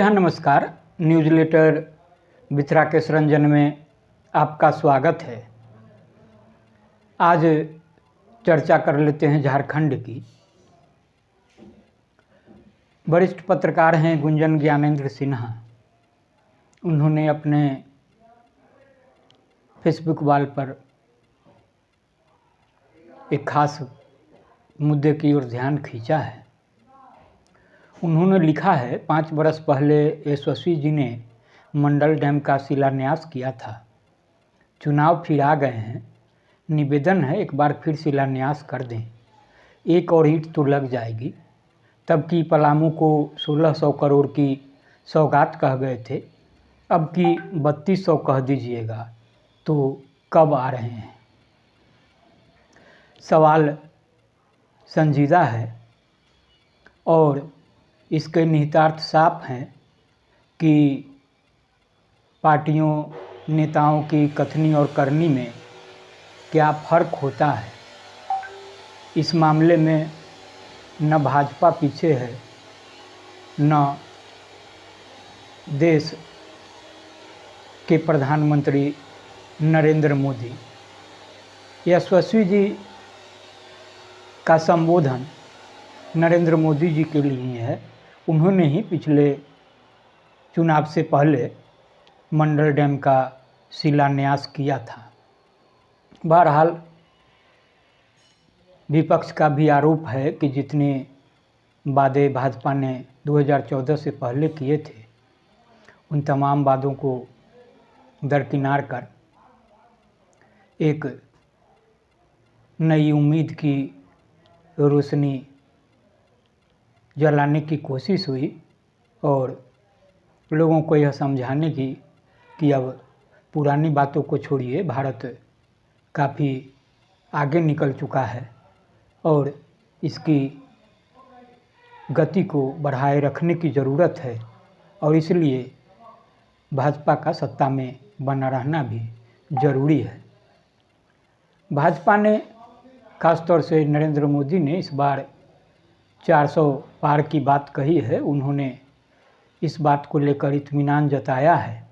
हाँ नमस्कार। न्यूज़लेटर बिथरा के सरंजन में आपका स्वागत है। आज चर्चा कर लेते हैं झारखंड की। वरिष्ठ पत्रकार हैं गुंजन ज्ञानेंद्र सिन्हा। उन्होंने अपने फेसबुक वॉल पर एक खास मुद्दे की ओर ध्यान खींचा है। उन्होंने लिखा है, 5 बरस पहले यशस्वी जी ने मंडल डैम का शिलान्यास किया था। चुनाव फिर आ गए हैं, निवेदन है एक बार फिर शिलान्यास कर दें। एक और ईंट तो लग जाएगी। तब की पलामू को 1600 करोड़ की सौगात कह गए थे, अब की 3200 कह दीजिएगा तो कब आ रहे हैं। सवाल संजीदा है और इसके निहितार्थ साफ हैं कि पार्टियों नेताओं की कथनी और करनी में क्या फ़र्क होता है। इस मामले में न भाजपा पीछे है, न देश के प्रधानमंत्री नरेंद्र मोदी। यशस्वी जी का संबोधन नरेंद्र मोदी जी के लिए है। उन्होंने ही पिछले चुनाव से पहले मंडल डैम का शिलान्यास किया था। बहरहाल विपक्ष का भी आरोप है कि जितने वादे भाजपा ने 2014 से पहले किए थे, उन तमाम वादों को दरकिनार कर एक नई उम्मीद की रोशनी जलाने की कोशिश हुई और लोगों को यह समझाने की कि अब पुरानी बातों को छोड़िए, भारत काफ़ी आगे निकल चुका है और इसकी गति को बढ़ाए रखने की ज़रूरत है और इसलिए भाजपा का सत्ता में बना रहना भी ज़रूरी है। भाजपा ने खासतौर से नरेंद्र मोदी ने इस बार 400 पार की बात कही है। उन्होंने इस बात को लेकर इत्मीनान जताया है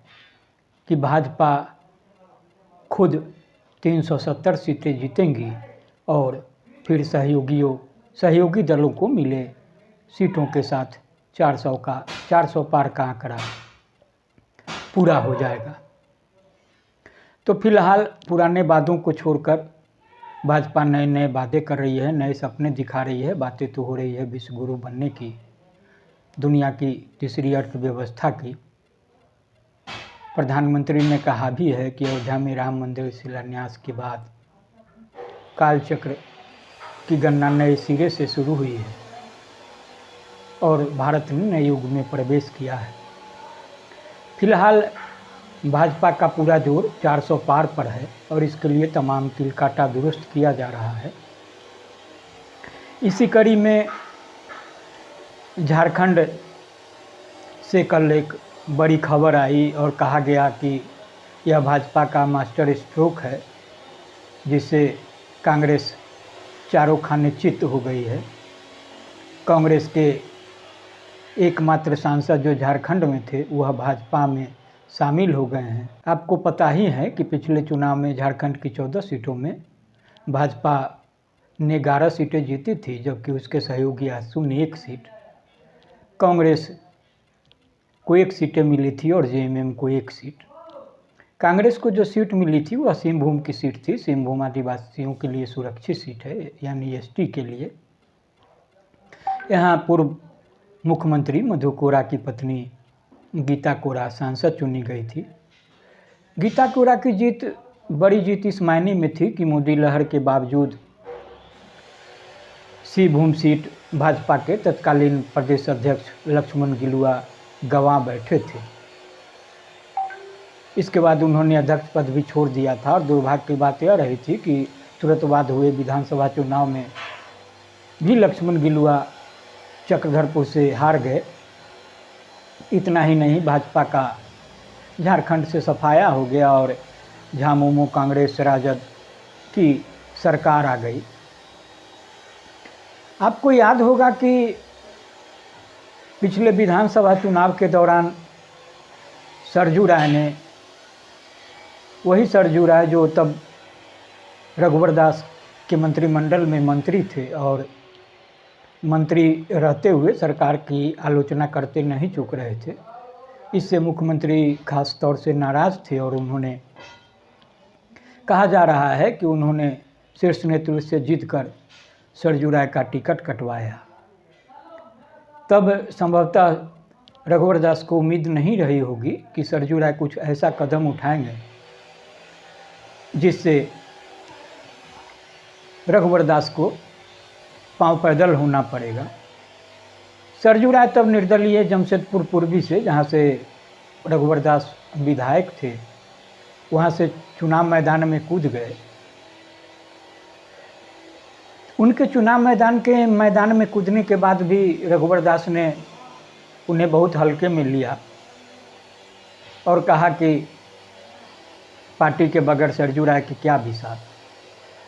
कि भाजपा खुद 370 सीटें जीतेंगी और फिर सहयोगी दलों को मिले सीटों के साथ 400 पार का आंकड़ा पूरा हो जाएगा। तो फिलहाल पुराने वादों को छोड़कर भाजपा नए नए वादे कर रही है, नए सपने दिखा रही है। बातें तो हो रही है विश्व गुरु बनने की, दुनिया की तीसरी अर्थव्यवस्था की। प्रधानमंत्री ने कहा भी है कि अयोध्या में राम मंदिर शिलान्यास के बाद कालचक्र की गणना नए सिरे से शुरू हुई है और भारत ने नए युग में प्रवेश किया है। फिलहाल भाजपा का पूरा जोर 400 पार पर है और इसके लिए तमाम तिल काटा दुरुस्त किया जा रहा है। इसी कड़ी में झारखंड से कल एक बड़ी खबर आई और कहा गया कि यह भाजपा का मास्टर स्ट्रोक है, जिससे कांग्रेस चारों खाने चित्त हो गई है। कांग्रेस के एकमात्र सांसद जो झारखंड में थे वह भाजपा में शामिल हो गए हैं। आपको पता ही है कि पिछले चुनाव में झारखंड की 14 सीटों में भाजपा ने 11 सीटें जीती थी, जबकि उसके सहयोगी आजसू ने 1 सीट। कांग्रेस को 1 सीटें मिली थी और जेएमएम को 1 सीट। कांग्रेस को जो सीट मिली थी वह सिंहभूम की सीट थी। सिंहभूम आदिवासियों के लिए सुरक्षित सीट है, यानी एसटी के लिए। यहाँ पूर्व मुख्यमंत्री मधु कोरा की पत्नी गीता कोरा सांसद चुनी गई थी। गीता कोरा की जीत बड़ी जीत इस मायने में थी कि मोदी लहर के बावजूद सिंहभूम सीट भाजपा के तत्कालीन प्रदेश अध्यक्ष लक्ष्मण गिलुआ गंवा बैठे थे। इसके बाद उन्होंने अध्यक्ष पद भी छोड़ दिया था और दुर्भाग्य की बात यह रही थी कि तुरंत बाद हुए विधानसभा चुनाव में भी लक्ष्मण गिलुआ चक्रधरपुर से हार गए। इतना ही नहीं, भाजपा का झारखंड से सफाया हो गया और झामुमो कांग्रेस राजद की सरकार आ गई। आपको याद होगा कि पिछले विधानसभा चुनाव के दौरान सरजू राय ने, वही सरजू राय जो तब रघुवर दास के मंत्रिमंडल में मंत्री थे और मंत्री रहते हुए सरकार की आलोचना करते नहीं चूक रहे थे, इससे मुख्यमंत्री खास तौर से नाराज़ थे और उन्होंने, कहा जा रहा है कि उन्होंने शीर्ष नेतृत्व से जिद कर सरजू राय का टिकट कटवाया। तब संभवतः रघुवर दास को उम्मीद नहीं रही होगी कि सरजू राय कुछ ऐसा कदम उठाएंगे जिससे रघुवर दास को पांव पैदल होना पड़ेगा। सरजू राय तब निर्दलीय जमशेदपुर पूर्वी से, जहां से रघुवर दास विधायक थे, वहां से चुनाव मैदान में कूद गए। उनके चुनाव मैदान में कूदने के बाद भी रघुवर दास ने उन्हें बहुत हल्के में लिया और कहा कि पार्टी के बगैर सरजू राय की क्या बिसात।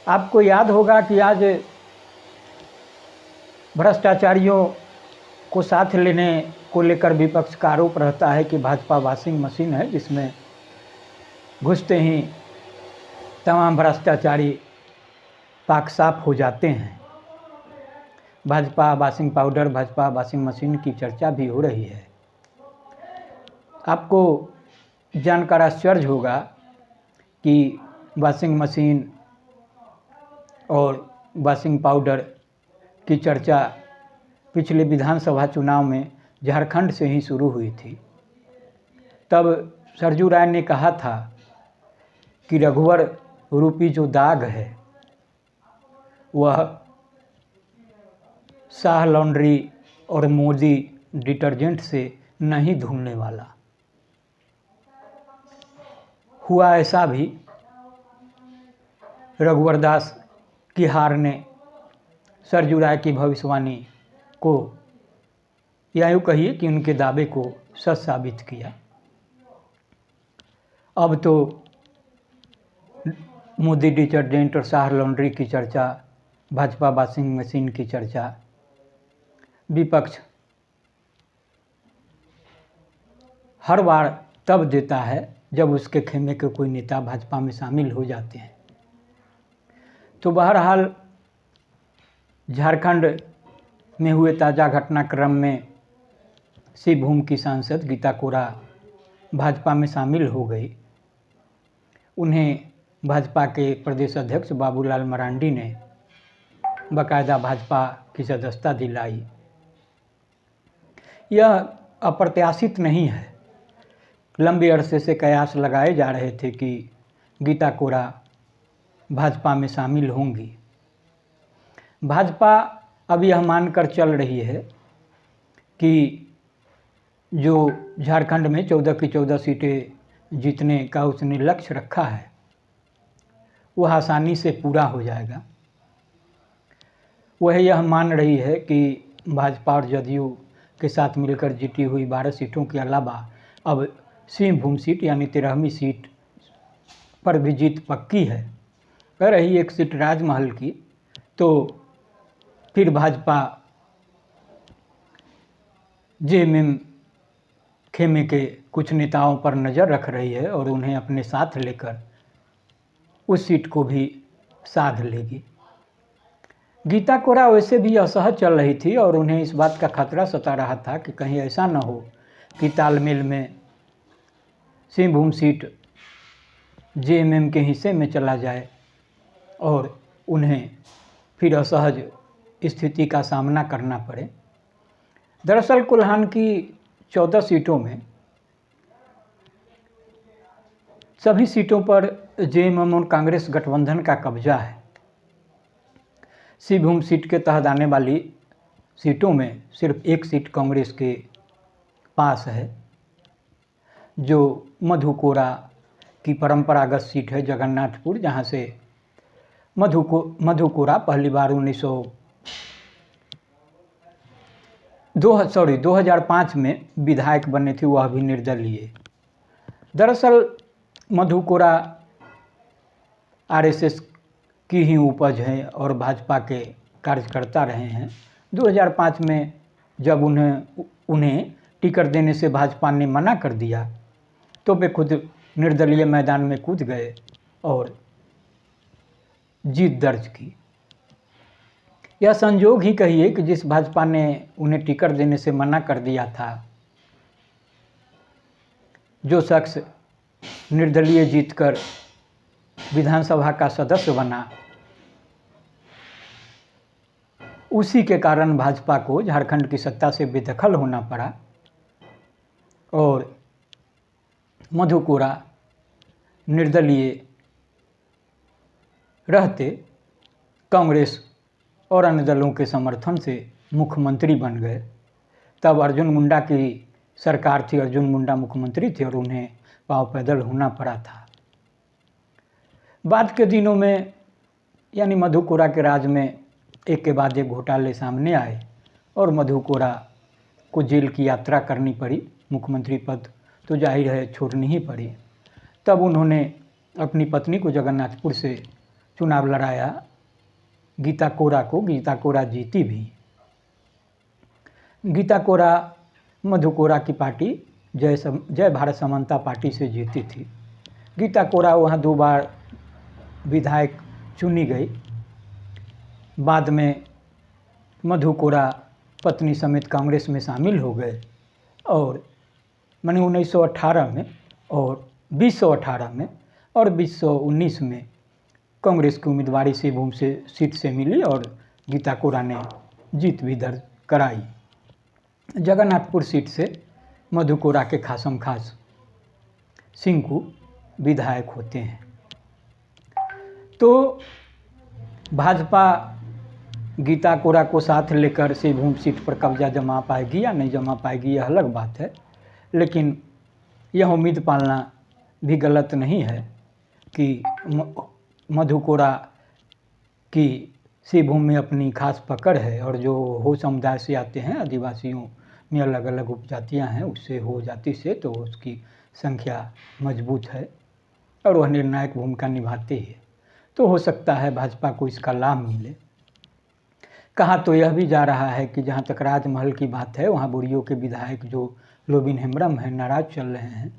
आपको याद होगा कि आज भ्रष्टाचारियों को साथ लेने को लेकर विपक्ष का आरोप रहता है कि भाजपा वॉशिंग मशीन है, जिसमें घुसते ही तमाम भ्रष्टाचारी पाक साफ हो जाते हैं। Bhajpa washing powder, Bhajpa washing machine की चर्चा भी हो रही है। आपको जानकर आश्चर्य होगा कि वॉशिंग मशीन और वॉशिंग पाउडर की चर्चा पिछले विधानसभा चुनाव में झारखंड से ही शुरू हुई थी। तब सरजू राय ने कहा था कि रघुवर रूपी जो दाग है वह शाह लॉन्ड्री और मोदी डिटर्जेंट से नहीं धुलने वाला। हुआ ऐसा भी। रघुवर दास की हार ने सरजू राय की भविष्यवाणी को, या यूँ कहिए कि उनके दावे को सच साबित किया। अब तो मोदी डिटर्जेंट और शाह लॉन्ड्री की चर्चा, भाजपा वॉशिंग मशीन की चर्चा विपक्ष हर बार तब देता है जब उसके खेमे के कोई नेता भाजपा में शामिल हो जाते हैं। तो बहरहाल झारखंड में हुए ताज़ा घटनाक्रम में सिंहभूम की सांसद गीता कोरा भाजपा में शामिल हो गई। उन्हें भाजपा के प्रदेश अध्यक्ष बाबूलाल मरांडी ने बाकायदा भाजपा की सदस्यता दिलाई। यह अप्रत्याशित नहीं है। लंबे अरसे से कयास लगाए जा रहे थे कि गीता कोरा भाजपा में शामिल होंगी। भाजपा अब यह मानकर चल रही है कि जो झारखंड में 14 की 14 सीटें जीतने का उसने लक्ष्य रखा है वह आसानी से पूरा हो जाएगा। वह यह मान रही है कि भाजपा और जदयू के साथ मिलकर जीती हुई 12 सीटों के अलावा अब सिंहभूम सीट यानी 13वीं सीट पर भी जीत पक्की है। रही एक सीट राजमहल की, तो फिर भाजपा जेएमएम खेमे के कुछ नेताओं पर नज़र रख रही है और उन्हें अपने साथ लेकर उस सीट को भी साध लेगी। गीता कोरा वैसे भी असहज चल रही थी और उन्हें इस बात का खतरा सता रहा था कि कहीं ऐसा न हो कि तालमेल में सिंहभूम सीट जेएमएम के हिस्से में चला जाए और उन्हें फिर असहज स्थिति का सामना करना पड़े। दरअसल कोल्हान की 14 सीटों में सभी सीटों पर जेएमएम और कांग्रेस गठबंधन का कब्जा है। सिंहभूम सीट के तहत आने वाली सीटों में सिर्फ एक सीट कांग्रेस के पास है, जो मधु कोरा की परंपरागत सीट है जगन्नाथपुर, जहां से मधु कोरा पहली बार 2005 में विधायक बने थे, वह भी निर्दलीय। दरअसल मधु कोरा आरएसएस की ही उपज है और भाजपा के कार्यकर्ता रहे हैं। 2005 में जब उन्हें उन्हें टिकट देने से भाजपा ने मना कर दिया तो वे खुद निर्दलीय मैदान में कूद गए और जीत दर्ज की। यह संयोग ही कहिए कि जिस भाजपा ने उन्हें टिकट देने से मना कर दिया था, जो शख्स निर्दलीय जीतकर विधानसभा का सदस्य बना, उसी के कारण भाजपा को झारखंड की सत्ता से बेदखल होना पड़ा और मधु कोड़ा निर्दलीय रहते कांग्रेस और अन्य दलों के समर्थन से मुख्यमंत्री बन गए। तब अर्जुन मुंडा की सरकार थी, अर्जुन मुंडा मुख्यमंत्री थे और उन्हें पांव पैदल होना पड़ा था। बाद के दिनों में यानी मधु कोड़ा के राज में एक के बाद एक घोटाले सामने आए और मधु कोड़ा को जेल की यात्रा करनी पड़ी। मुख्यमंत्री पद तो जाहिर है छोड़नी ही पड़ी। तब उन्होंने अपनी पत्नी को जगन्नाथपुर से चुनाव लड़ाया, गीता कोड़ा को। गीता कोड़ा जीती भी। गीता कोड़ा मधु कोड़ा की पार्टी जय भारत समता पार्टी से जीती थी। गीता कोड़ा वहाँ 2 बार विधायक चुनी गई। बाद में मधु कोड़ा पत्नी समेत कांग्रेस में शामिल हो गए और मैंने 1918 में और 2018 में और 2019 में कांग्रेस की उम्मीदवारी सिंहभूम से सीट से मिली और गीता कोड़ा ने जीत भी दर्ज कराई। जगन्नाथपुर सीट से मधु कोड़ा के खासम खास सिंकू विधायक होते हैं। तो भाजपा गीता कोड़ा को साथ लेकर सिंहभूम सीट पर कब्जा जमा पाएगी या नहीं जमा पाएगी, यह अलग बात है। लेकिन यह उम्मीद पालना भी गलत नहीं है कि मधु कोड़ा की सिंहभूम में अपनी खास पकड़ है और जो हो समुदाय से आते हैं, आदिवासियों में अलग अलग उपजातियाँ हैं, उससे हो जाति से, तो उसकी संख्या मजबूत है और वह निर्णायक भूमिका निभाती है। तो हो सकता है भाजपा को इसका लाभ मिले। कहा तो यह भी जा रहा है कि जहाँ तक राजमहल की बात है, वहाँ बुढ़ियों के विधायक जो लोबिन हेम्ब्रम हैं, नाराज चल रहे हैं,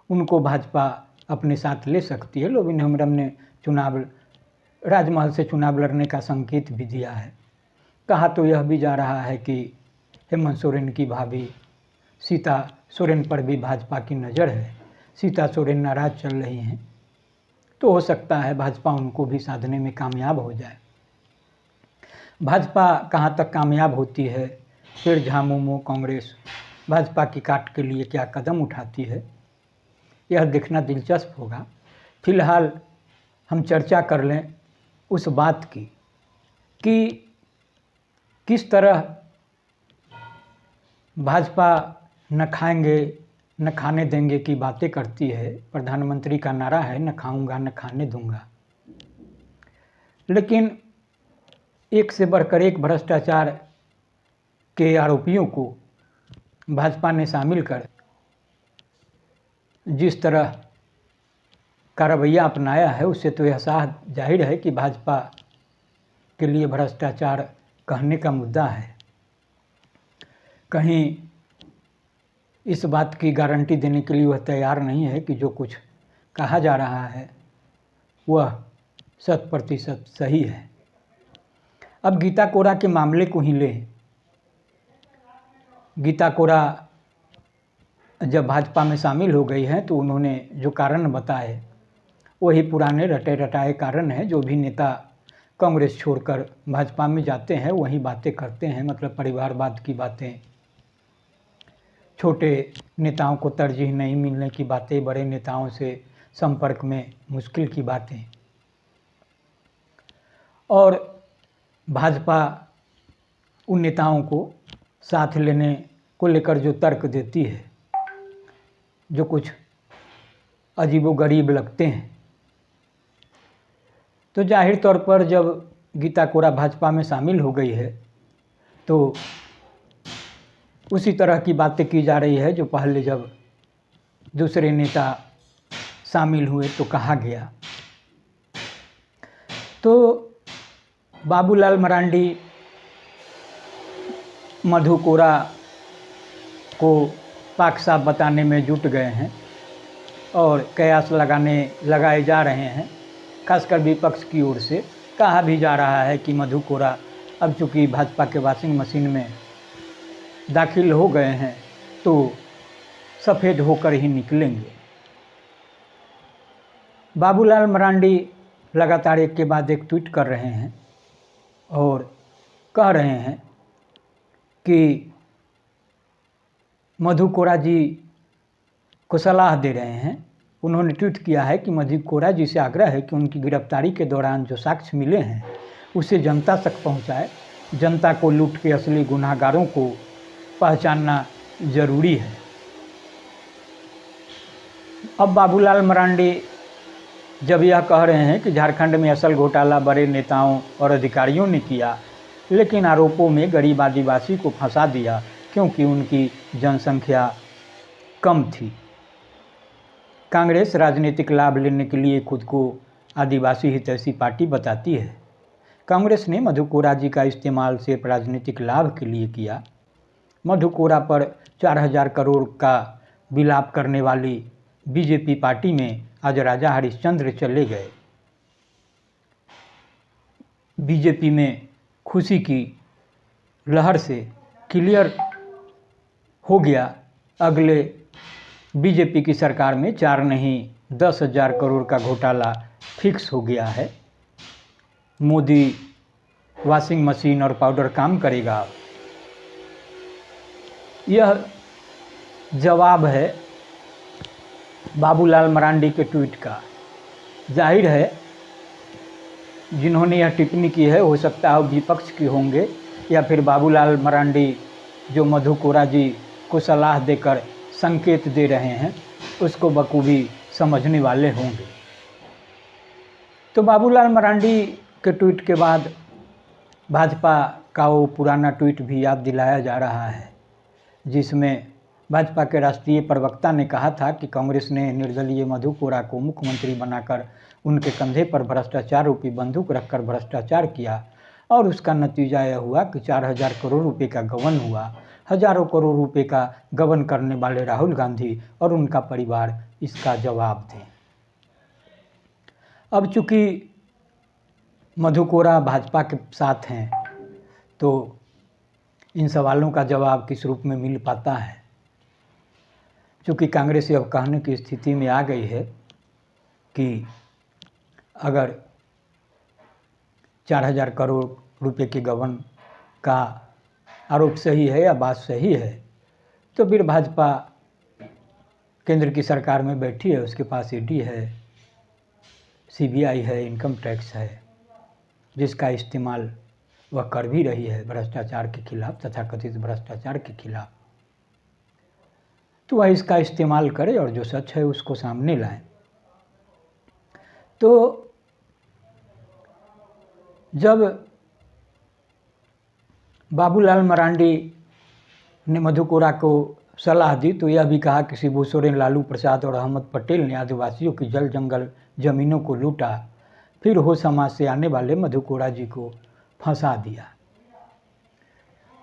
उनको भाजपा अपने साथ ले सकती है। लोबिन हेम्ब्रम ने राजमहल से चुनाव लड़ने का संकेत भी दिया है। कहा तो यह भी जा रहा है कि हेमंत सोरेन की भाभी सीता सोरेन पर भी भाजपा की नज़र है। सीता सोरेन नाराज चल रही हैं, तो हो सकता है भाजपा उनको भी साधने में कामयाब हो जाए। भाजपा कहाँ तक कामयाब होती है, फिर झामुमो कांग्रेस भाजपा की काट के लिए क्या कदम उठाती है, यह देखना दिलचस्प होगा। फिलहाल हम चर्चा कर लें उस बात की कि किस तरह भाजपा न खाएंगे न खाने देंगे की बातें करती है। प्रधानमंत्री का नारा है, न खाऊंगा न खाने दूंगा। लेकिन एक से बढ़कर एक भ्रष्टाचार के आरोपियों को भाजपा ने शामिल कर जिस तरह का रवैया अपनाया है, उससे तो यह साफ जाहिर है कि भाजपा के लिए भ्रष्टाचार कहने का मुद्दा है। कहीं इस बात की गारंटी देने के लिए वह तैयार नहीं है कि जो कुछ कहा जा रहा है वह 100% सही है। अब गीता कोड़ा के मामले को ही लें। गीता कोड़ा जब भाजपा में शामिल हो गई हैं तो उन्होंने जो कारण बताए वही पुराने रटे रटाए कारण हैं। जो भी नेता कांग्रेस छोड़कर भाजपा में जाते हैं वही बातें करते हैं, मतलब परिवारवाद की बातें, छोटे नेताओं को तरजीह नहीं मिलने की बातें, बड़े नेताओं से संपर्क में मुश्किल की बातें। और भाजपा उन नेताओं को साथ लेने को लेकर जो तर्क देती है, जो कुछ अजीबोगरीब लगते हैं। तो जाहिर तौर पर जब गीता कोड़ा भाजपा में शामिल हो गई है तो उसी तरह की बातें की जा रही है जो पहले जब दूसरे नेता शामिल हुए तो कहा गया। तो बाबूलाल मरांडी, मधु कोड़ा को पाक साफ बताने में जुट गए हैं और कयास लगाए जा रहे हैं। खासकर विपक्ष की ओर से कहा भी जा रहा है कि मधु कोड़ा अब चूँकि भाजपा के वॉशिंग मशीन में दाखिल हो गए हैं तो सफ़ेद होकर ही निकलेंगे। बाबूलाल मरांडी लगातार एक के बाद एक ट्वीट कर रहे हैं और कह रहे हैं कि मधु कोड़ा जी को सलाह दे रहे हैं। उन्होंने ट्वीट किया है कि मधु कोड़ा जी से आग्रह है कि उनकी गिरफ्तारी के दौरान जो साक्ष्य मिले हैं उसे जनता तक पहुंचाए। जनता को लूट के असली गुनाहगारों को पहचानना जरूरी है। अब बाबूलाल मरांडी जब यह कह रहे हैं कि झारखंड में असल घोटाला बड़े नेताओं और अधिकारियों ने किया, लेकिन आरोपों में गरीब आदिवासी को फंसा दिया क्योंकि उनकी जनसंख्या कम थी। कांग्रेस राजनीतिक लाभ लेने के लिए खुद को आदिवासी हितैषी पार्टी बताती है। कांग्रेस ने मधु कोड़ा जी का इस्तेमाल सिर्फ राजनीतिक लाभ के लिए किया। मधु कोड़ा पर 4000 करोड़ का विलाप करने वाली बीजेपी पार्टी में आज राजा हरिश्चंद्र चले गए। बीजेपी में खुशी की लहर से क्लियर हो गया, अगले बीजेपी की सरकार में 4 नहीं 10,000 करोड़ का घोटाला फिक्स हो गया है। मोदी वॉशिंग मशीन और पाउडर काम करेगा। यह जवाब है बाबूलाल मरांडी के ट्वीट का। जाहिर है जिन्होंने यह टिप्पणी की है हो सकता है विपक्ष की होंगे या फिर बाबूलाल मरांडी जो मधु कोड़ा जी को सलाह देकर संकेत दे रहे हैं उसको बखूबी समझने वाले होंगे। तो बाबूलाल मरांडी के ट्वीट के बाद भाजपा का वो पुराना ट्वीट भी याद दिलाया जा रहा है जिसमें भाजपा के राष्ट्रीय प्रवक्ता ने कहा था कि कांग्रेस ने निर्दलीय मधु कोड़ा को मुख्यमंत्री बनाकर उनके कंधे पर भ्रष्टाचार रूपी बंदूक रखकर भ्रष्टाचार किया और उसका नतीजा यह हुआ कि 4000 करोड़ रुपए का गबन हुआ। हजारों करोड़ रुपए का गबन करने वाले राहुल गांधी और उनका परिवार इसका जवाब दें। अब चूँकि मधु कोड़ा भाजपा के साथ हैं तो इन सवालों का जवाब किस रूप में मिल पाता है। चूँकि कांग्रेस अब कहने की स्थिति में आ गई है कि अगर 4000 करोड़ रुपए के गबन का आरोप सही है या बात सही है तो फिर भाजपा केंद्र की सरकार में बैठी है, उसके पास ईडी है, सीबीआई है, इनकम टैक्स है, जिसका इस्तेमाल वह कर भी रही है भ्रष्टाचार के खिलाफ, तथाकथित भ्रष्टाचार के खिलाफ। तो वह इसका इस्तेमाल करे और जो सच है उसको सामने लाए। तो जब बाबूलाल मरांडी ने मधु कोड़ा को सलाह दी तो यह भी कहा कि शिबू सोरेन, लालू प्रसाद और अहमद पटेल ने आदिवासियों की जल जंगल ज़मीनों को लूटा, फिर हो समाज से आने वाले मधु कोड़ा जी को फंसा दिया।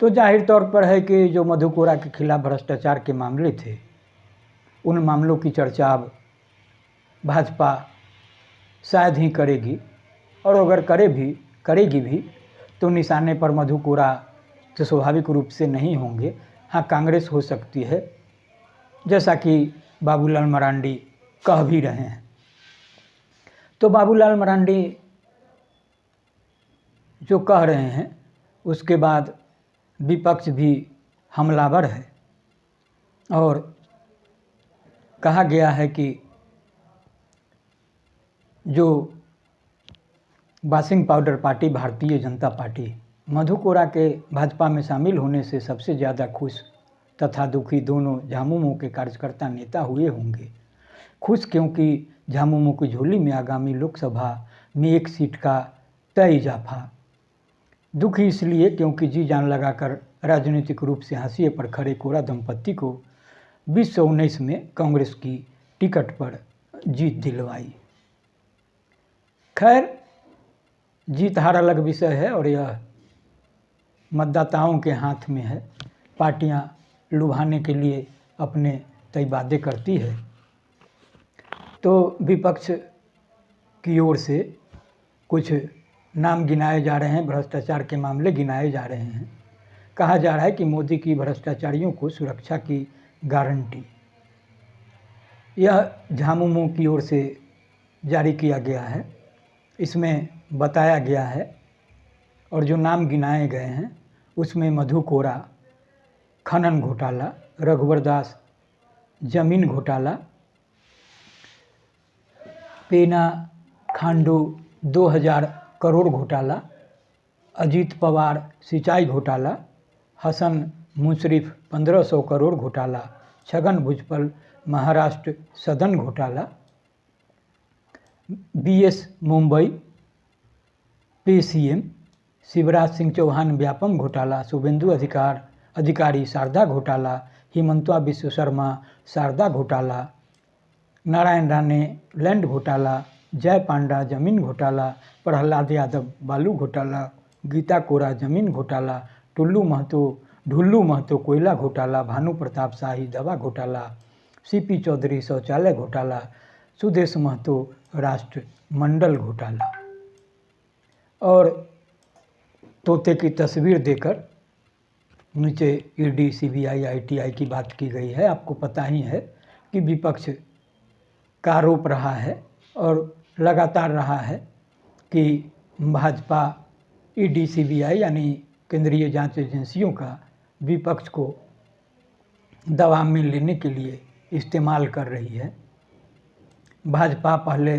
तो जाहिर तौर पर है कि जो मधु कोड़ा के खिलाफ भ्रष्टाचार के मामले थे उन मामलों की चर्चा अब भाजपा शायद ही करेगी और अगर करेगी भी तो निशाने पर मधु कोड़ा तो स्वाभाविक रूप से नहीं होंगे। हाँ, कांग्रेस हो सकती है जैसा कि बाबूलाल मरांडी कह भी रहे हैं। तो बाबूलाल मरांडी जो कह रहे हैं उसके बाद विपक्ष भी हमलावर है और कहा गया है कि जो washing powder party Bharatiya Janata party Madhu Koda के भाजपा में शामिल होने से सबसे ज़्यादा खुश तथा दुखी दोनों झामुमो के कार्यकर्ता नेता हुए होंगे। खुश क्योंकि झामुमो की झोली में आगामी लोकसभा में 1 सीट का तय इजाफा, दुखी इसलिए क्योंकि जी जान लगाकर राजनीतिक रूप से हाशिए पर खड़े कोड़ा दंपत्ति को 2019 में कांग्रेस की टिकट पर जीत दिलवाई। खैर, जीत हार अलग विषय है और यह मतदाताओं के हाथ में है। पार्टियां लुभाने के लिए अपने तय वादे करती है। तो विपक्ष की ओर से कुछ नाम गिनाए जा रहे हैं, भ्रष्टाचार के मामले गिनाए जा रहे हैं। कहा जा रहा है कि मोदी की भ्रष्टाचारियों को सुरक्षा की गारंटी, यह झामुमो की ओर से जारी किया गया है। इसमें बताया गया है और जो नाम गिनाए गए हैं उसमें मधु कोरा खनन घोटाला, रघुवर दास जमीन घोटाला, पेना खांडू 2000 करोड़ घोटाला, अजीत पवार सिंचाई घोटाला, हसन मुशर्रफ 1500 करोड़ घोटाला, छगन भुजबल महाराष्ट्र सदन घोटाला, BS मुंबई PCM, शिवराज सिंह चौहान व्यापम घोटाला, शुभेंदु अधिकारी शारदा घोटाला, हिमंतवा विश्व शर्मा शारदा घोटाला, नारायण राणे लैंड घोटाला, जय पांडा जमीन घोटाला, प्रहलाद यादव बालू घोटाला, गीता कोरा जमीन घोटाला, ढुल्लू महतो कोयला घोटाला, भानु प्रताप शाही दवा घोटाला, CP चौधरी शौचालय घोटाला, सुदेश महतो राष्ट्र मंडल घोटाला। और तोते की तस्वीर देकर नीचे ED CBI ITI की बात की गई है। आपको पता ही है कि विपक्ष का आरोप रहा है और लगातार रहा है कि भाजपा ED CBI यानी केंद्रीय जांच एजेंसियों का विपक्ष को दबाव में लेने के लिए इस्तेमाल कर रही है। भाजपा पहले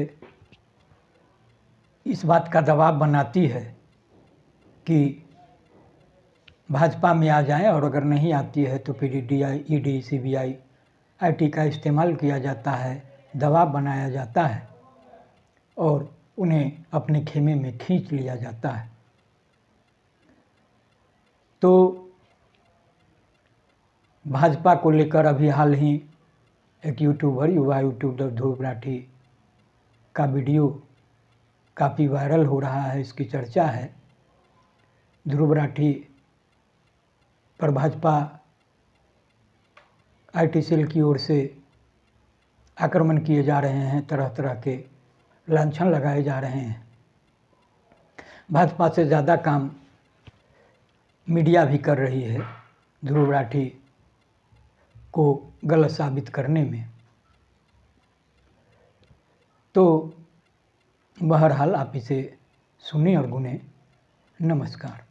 इस बात का दबाव बनाती है कि भाजपा में आ जाएं और अगर नहीं आती है तो फिर ED CBI IT का इस्तेमाल किया जाता है, दबाव बनाया जाता है और उन्हें अपने खेमे में खींच लिया जाता है। तो भाजपा को लेकर अभी हाल ही एक युवा यूट्यूबर ध्रुव राठी का वीडियो काफ़ी वायरल हो रहा है, इसकी चर्चा है। ध्रुव राठी पर भाजपा IT सेल की ओर से आक्रमण किए जा रहे हैं, तरह तरह के लांछन लगाए जा रहे हैं। भाजपा से ज़्यादा काम मीडिया भी कर रही है ध्रुव राठी को गलत साबित करने में। तो बहरहाल आप इसे सुने और गुने। नमस्कार।